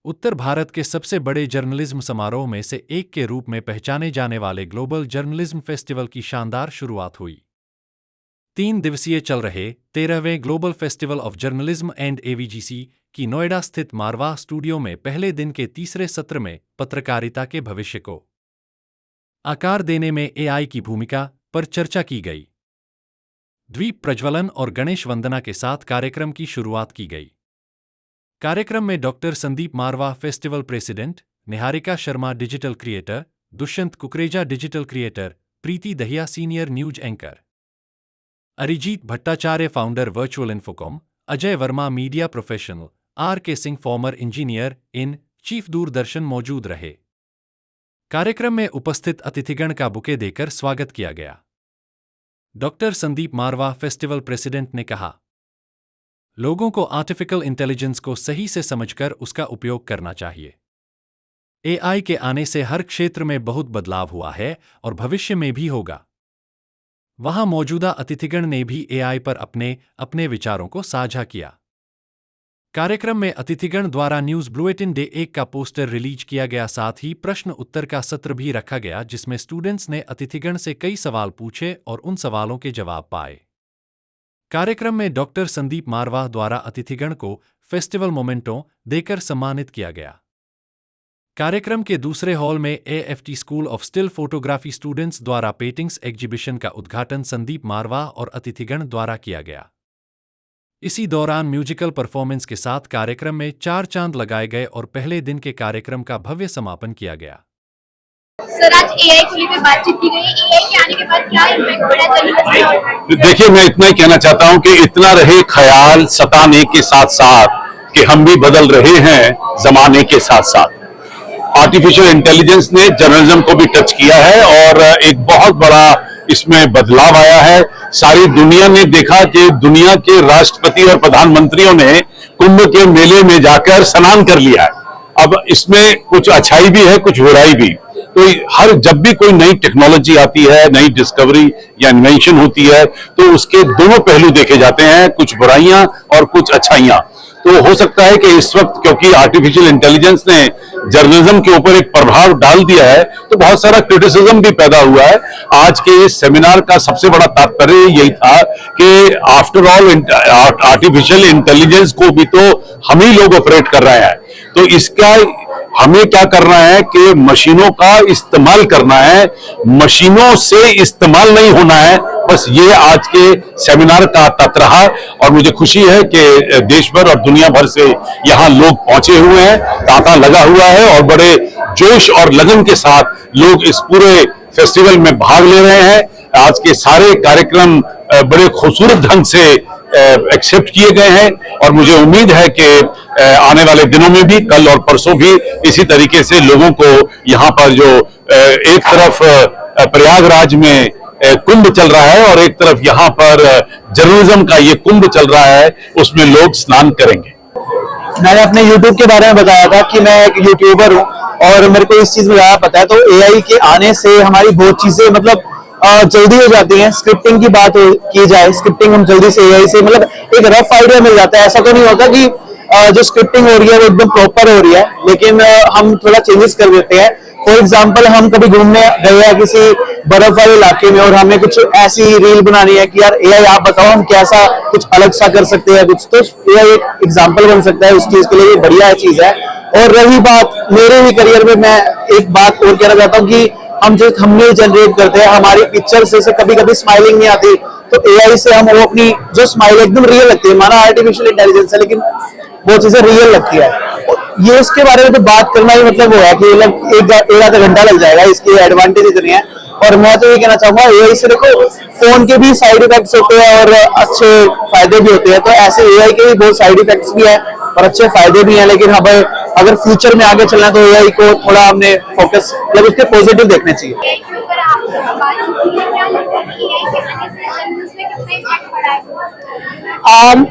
उत्तर भारत के सबसे बड़े जर्नलिज्म समारोह में से एक के रूप में पहचाने जाने वाले ग्लोबल जर्नलिज्म फेस्टिवल की शानदार शुरुआत हुई। 3 दिवसीय चल रहे 13वें global festival of journalism and AVGC की नोएडा स्थित मारवाह स्टूडियो में पहले दिन के तीसरे सत्र में पत्रकारिता के भविष्य को आकार देने में एआई की भूमिका पर चर्चा की गई। द्वीप प्रज्वलन और गणेश वंदना के साथ कार्यक्रम की शुरुआत की गई। कार्यक्रम में doctor Sandeep Marwah festival president, Niharika Sharma digital creator, Dushyant Kukreja digital creator, Preeti Dahiya senior news anchor, Arijit Bhattacharya founder virtual Infocom, Ajay Verma media professional, R K. Singh former engineer in chief Doordarshan मौजूद रहे। कार्यक्रम में उपस्थित अतिथिगण का बुके देकर स्वागत किया गया। Doctor Sandeep Marwah festival president ने कहा, लोगों को आर्टिफिशियल इंटेलिजेंस को सही से समझकर उसका उपयोग करना चाहिए। एआई के आने से हर क्षेत्र में बहुत बदलाव हुआ है और भविष्य में भी होगा। वहां मौजूदा अतिथिगण ने भी एआई पर अपने अपने विचारों को साझा किया। कार्यक्रम में अतिथिगण द्वारा न्यूज बुलेटिन डे 1 का पोस्टर रिलीज किया गया, साथ ही प्रश्न उत्तर का सत्र भी रखा गया, जिसमें स्टूडेंट्स ने अतिथिगण से कई सवाल पूछे और उन सवालों के जवाब पाए। कार्यक्रम में डॉक्टर संदीप मारवाह द्वारा अतिथिगण को फेस्टिवल मोमेंटो देकर सम्मानित किया गया। कार्यक्रम के दूसरे हॉल में AFT school of still photography students द्वारा पेंटिंग्स एग्जीबिशन का उद्घाटन संदीप मारवाह और अतिथिगण द्वारा किया गया। इसी दौरान म्यूजिकल परफॉर्मेंस के साथ कार्यक्रम में 4 चांद लगाए गए और पहले दिन के कार्यक्रम का भव्य समापन किया गया। सर, आज एआई को लेकर बातचीत की गई। एआई के आने के बाद क्या इम्पैक्ट पड़ा जर्नलिज्म? देखिए, मैं इतना ही कहना चाहता हूं कि इतना रहे ख्याल सताने के साथ साथ कि हम भी बदल रहे हैं जमाने के साथ साथ। आर्टिफिशियल इंटेलिजेंस ने जर्नलिज्म को भी टच किया है और एक बहुत बड़ा इसमें बदलाव आया है। सारी दुनिया ने देखा कि दुनिया के राष्ट्रपति और प्रधानमंत्रियों ने कुंभ के मेले में जाकर स्नान कर लिया है। अब इसमें कुछ अच्छाई भी है, कुछ बुराई भी। तो जब भी कोई नई टेक्नोलॉजी आती है, नई डिस्कवरी या इन्वेंशन होती है, तो उसके दोनों पहलू देखे जाते हैं, कुछ बुराइयां और कुछ अच्छाइयां। तो हो सकता है कि इस वक्त क्योंकि आर्टिफिशियल इंटेलिजेंस ने जर्नलिज्म के ऊपर एक प्रभाव डाल दिया है, तो बहुत सारा क्रिटिसिज्म भी पैदा हुआ है। आज के इस सेमिनार का सबसे बड़ा तात्पर्य यही था कि आफ्टर ऑल आर्टिफिशियल इंटेलिजेंस को भी तो हम ही लोग ऑपरेट कर रहे हैं। तो इसका हमें क्या करना है कि मशीनों का इस्तेमाल करना है, मशीनों से इस्तेमाल नहीं होना है। बस ये आज के सेमिनार का तत्व रहा और मुझे खुशी है कि देश भर और दुनिया भर से यहाँ लोग पहुंचे हुए हैं, तांता लगा हुआ है और बड़े जोश और लगन के साथ लोग इस पूरे फेस्टिवल में भाग ले रहे हैं। आज के सारे कार्यक्रम बड़े खूबसूरत ढंग से एक्सेप्ट किए गए हैं और मुझे उम्मीद है कि आने वाले दिनों में भी, कल और परसों भी इसी तरीके से लोगों को यहाँ पर जो एक तरफ प्रयागराज में कुंभ चल रहा है और एक तरफ यहाँ पर जर्नलिज्म का ये कुंभ चल रहा है, उसमें लोग स्नान करेंगे। मैंने अपने YouTube के बारे में बताया था कि मैं एक यूट्यूबर हूँ और मेरे को इस चीज में ज्यादा पता है। तो एआई के आने से हमारी बहुत चीजें मतलब जल्दी हो जाती है। स्क्रिप्टिंग की बात की जाए, स्क्रिप्टिंग हम जल्दी से एआई से मतलब एक रफ आइडिया मिल जाता है। ऐसा तो नहीं होता कि जो स्क्रिप्टिंग हो रही है वो एकदम प्रॉपर हो रही है, लेकिन हम थोड़ा चेंजेस कर देते हैं। फॉर एग्जाम्पल, हम कभी घूमने गए हैं किसी बर्फ वाले इलाके में और हमें कुछ ऐसी रील बनानी है कि यार एआई आप बताओ हम कैसा कुछ अलग सा कर सकते हैं कुछ, तो एआई एक एग्जाम्पल बन सकता है उस चीज के लिए। बढ़िया चीज है। और रही बात मेरे भी करियर में, मैं एक बात और कहना चाहता हूँ कि हम जो थंबनेल जनरेट करते हैं, हमारी पिक्चर से कभी कभी स्माइलिंग नहीं आती, तो एआई से हम वो अपनी जो स्माइल एकदम रियल लगती है। माना आर्टिफिशियल इंटेलिजेंस है लेकिन वो चीजें रियल लगती है। ये उसके बारे में तो बात करना ही मतलब वो है कि एक आधा घंटा लग जाएगा। इसके एडवांटेज इतने हैं। और मैं तो ये कहना चाहूंगा, एआई से देखो फोन के भी साइड इफेक्ट्स होते हैं और अच्छे फायदे भी होते हैं। तो ऐसे एआई के भी बहुत साइड इफेक्ट्स भी हैं और अच्छे फायदे भी हैं। लेकिन हमें अगर फ्यूचर में आगे चलना है तो एआई को थोड़ा हमने फोकस मतलब उसके पॉजिटिव देखने चाहिए।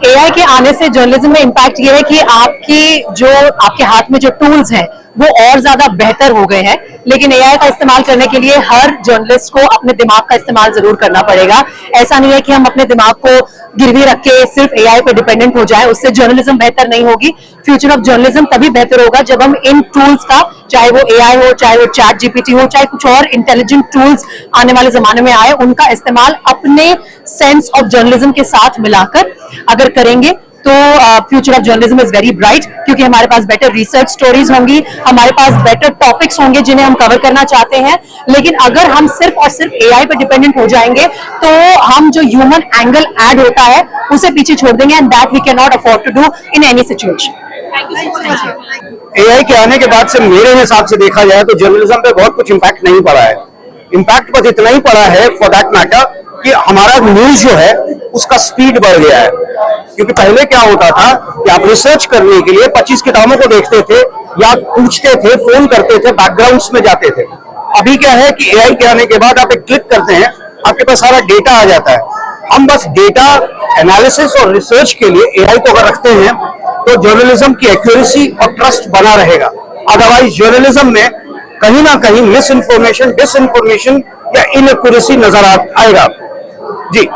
एआई के आने से जर्नलिज्म में इम्पैक्ट ये है कि आपके हाथ में जो टूल्स हैं वो और ज्यादा बेहतर हो गए हैं, लेकिन एआई का इस्तेमाल करने के लिए हर जर्नलिस्ट को अपने दिमाग का इस्तेमाल जरूर करना पड़ेगा। ऐसा नहीं है कि हम अपने दिमाग को गिरवी रख के सिर्फ एआई पे डिपेंडेंट हो जाए, उससे जर्नलिज्म बेहतर नहीं होगी। फ्यूचर ऑफ जर्नलिज्म तभी बेहतर होगा जब हम इन टूल्स का, चाहे वो एआई हो, चाहे वो चैट जीपीटी हो, चाहे कुछ और इंटेलिजेंट टूल्स आने वाले जमाने में आए, उनका इस्तेमाल अपने सेंस ऑफ जर्नलिज्म के साथ मिलाकर अगर करेंगे तो future of journalism is very bright, क्योंकि हमारे पास बेटर रिसर्च स्टोरीज होंगी, हमारे पास बेटर टॉपिक्स होंगे जिन्हें हम कवर करना चाहते हैं। लेकिन अगर हम सिर्फ और सिर्फ एआई पे डिपेंडेंट हो जाएंगे तो हम जो ह्यूमन एंगल ऐड होता है उसे पीछे छोड़ देंगे, and that we can not afford to do in any situation. AI के आने के बाद से मेरे हिसाब से देखा जाए तो जर्नलिज्म पे बहुत कुछ इम्पैक्ट नहीं पड़ा है। इम्पैक्ट बस इतना ही पड़ा है फॉर दैट मैटर कि हमारा न्यूज जो है उसका स्पीड बढ़ गया है। क्योंकि पहले क्या होता था कि आप रिसर्च करने के लिए 25 किताबों को देखते थे या पूछते थे, फोन करते थे, बैकग्राउंड्स में जाते थे। अभी क्या है कि एआई के आने के बाद आप एक क्लिक करते हैं, आपके पास सारा डेटा आ जाता है। हम बस डेटा एनालिसिस और रिसर्च के लिए एआई को अगर रखते हैं तो जर्नलिज्म की एक्यूरेसी और ट्रस्ट बना रहेगा। अदरवाइज जर्नलिज्म में कहीं ना कहीं मिस इन्फॉर्मेशन, डिसइंफॉर्मेशन या इनएक्यूरेसी नजर आएगा। जी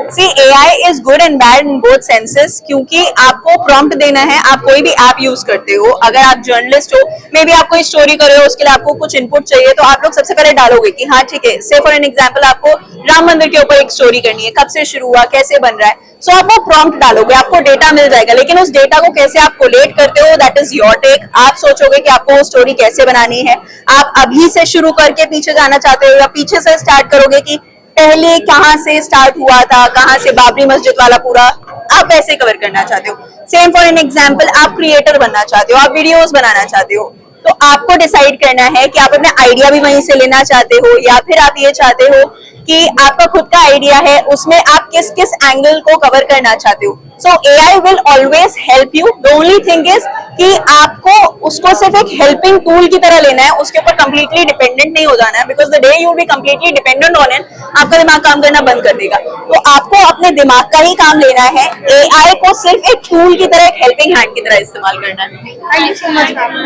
See, AI is good and bad in both senses, क्योंकि आपको प्रॉम्प्ट देना है। आप कोई भी ऐप यूज करते हो, अगर आप जर्नलिस्ट हो, मे बी आप कोई स्टोरी कर रहे हो, उसके लिए आपको कुछ इनपुट चाहिए, तो आप लोग सबसे पहले डालोगे कि हाँ ठीक है, से फॉर एन एग्जांपल आपको राम मंदिर के ऊपर एक स्टोरी करनी है, कब से शुरू हुआ, कैसे बन रहा है, सो आप वो प्रॉम्प्ट डालोगे, आपको डेटा मिल जाएगा। लेकिन उस डेटा को कैसे आप कोलेट करते हो, दैट इज योर टेक। आप सोचोगे कि आपको वो स्टोरी कैसे बनानी है, आप अभी से शुरू करके पीछे जाना चाहते हो या पीछे से स्टार्ट करोगे कि पहले कहां से स्टार्ट हुआ था, कहां से बाबरी मस्जिद वाला पूरा, आप वैसे कवर करना चाहते हो। सेम फॉर एन एग्जांपल, आप क्रिएटर बनना चाहते हो, आप वीडियोस बनाना चाहते हो, तो आपको डिसाइड करना है कि आप अपना आइडिया भी वहीं से लेना चाहते हो या फिर आप ये चाहते हो कि आपका खुद का आइडिया है, उसमें आप किस किस एंगल को कवर करना चाहते हो। सो AI will always help you. The only thing is कि आपको उसको सिर्फ एक हेल्पिंग टूल की तरह लेना है, उसके ऊपर कंप्लीटली डिपेंडेंट नहीं हो जाना है, because the day you will be completely dependent on it, आपका दिमाग काम करना बंद कर देगा। तो आपको अपने दिमाग का ही काम लेना है, एआई को सिर्फ एक टूल की तरह, एक हेल्पिंग हैंड की तरह इस्तेमाल करना है।